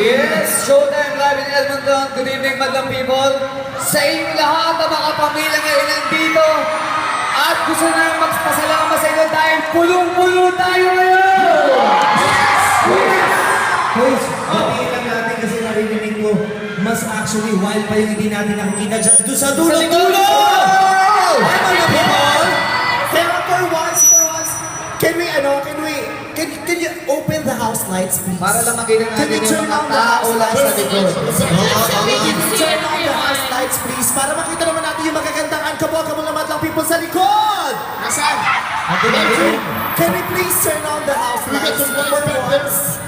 Yes, Showtime Live in Edmonton. Good evening, madlang people. Sa inyo lahat ang mga pamilya ngayon nandito. At gusto na magpasalamat sa inyo dahil pulong-pulo tayo ngayon! Guys, batiin lang natin kasi narinig ko, mas actually wild pa yung hindi natin nakikita dyan. Doon sa dulo-dulo! Ay, mga people! Pero for once, can you open the house lights, please? Para lang makita Can natin you yung turn mga on the tao house lang sa lights? likod. Can you turn on the house lights, please? Para makita naman natin yung magagandang ankabog-kabog naman lang people sa likod! Nasaan? Can we please turn on the house lights for once?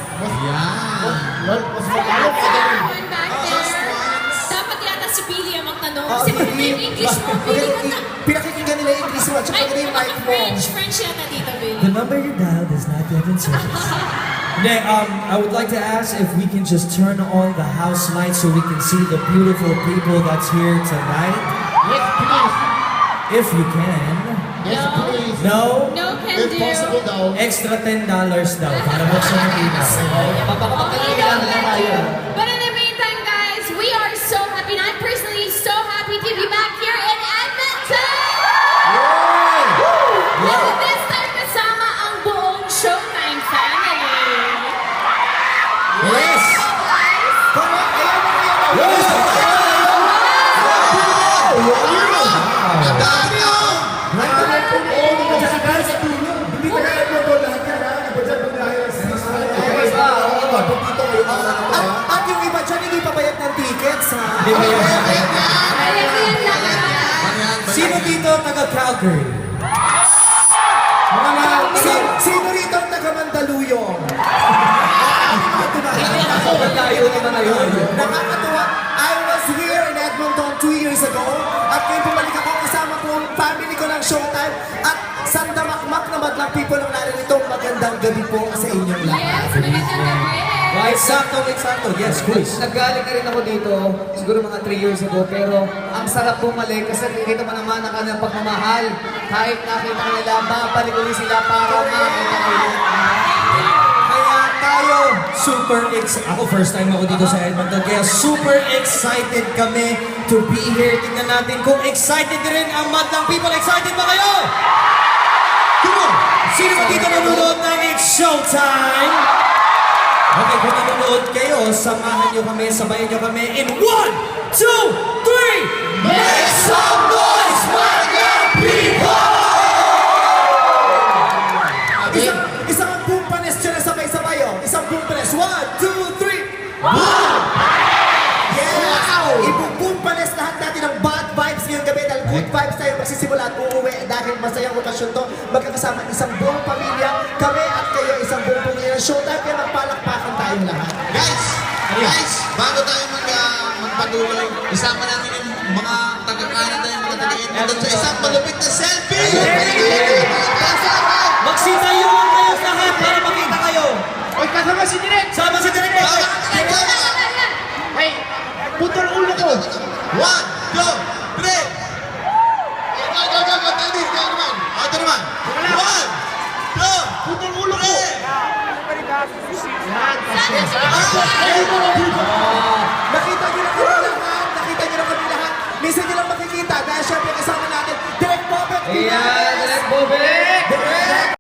Dapat yata si Billy ang magtanong. Kasi maganda yung English mo. Billy ka na. Pinakikinggan nila yung English mo at saka Ay, maganda yung mic mo. French yata dito, Billy. The number you dialed is not yet in service. I would like to ask if we can just turn on the house lights so we can see the beautiful people that's here tonight. Yes, please. If you can. Yes, please. No? No can If do. possible daw. Extra $10 daw para buksan yung ilaw. Papakapagkailan lang tayo. But in the meantime, guys, we are so happy. And I'm personally so happy to be back here in Edmonton! At this time, kasama ang buong Showtime family. Yes! Guys, At yung iba dyan, hindi pa bayad ng tickets, ha? Di ba yan? ayan lang. Sino dito taga Calgary? Sino rito ang taga-Mandaluyong? Tayo naman na yun. Nakakatuwa. I was here in Edmonton 2 years ago at ngayon bumalik ako kasama ko ang family ko ng Showtime at sandamakmak na madlang people ang naririto. Magandang gabi po sa inyong lahat. Yes, magandang gabi. Right, sakto. Yes, please. Naggaling na rin ako dito, siguro mga 3 years ago, pero ang sarap bumalik kasi nakikita mo naman ang kanilang pagmamahal. Kahit nakita nila, babalik ulit sila para makita ulit. Kaya tayo, ako first time ako dito sa Edmonton, kaya super excited kami to be here. Tingnan natin kung excited rin ang madlang people. Excited ba kayo? Come on! Sino ba dito nanonood ng It's Showtime? Okay, kung nanonood kayo, samahan nyo kami, sabayan nyo kami in 1, 2, 3! Make some noise, madlang people! Isang boom panes dyan na sabay-sabay, oh. Isang boom panes. 1, 2, 3. Yes! Ibu-boom panes lahat natin ng bad vibes ngayong gabi dahil good vibes tayo magsisimula at uuwi dahil masayang okasyon to. Magkakasama isang buong pamilya, kami at kayo isang buong pamilya ng Showtime kaya magpalakpakan tayong lahat. Guys, bago tayo magpatuloy, isama namin yung mga taga-Canada, yung mga taga-Edmonton sa isang malupit na selfie! Magsitayo lang kayo sa lahat para makita kayo. Oy, kasama si Direk! Sama si Direk! Ay, putol ulo ko! 1, 2, 3! Ito naman! 1, 2, Putol ulo ko! 3! Yan, kasi.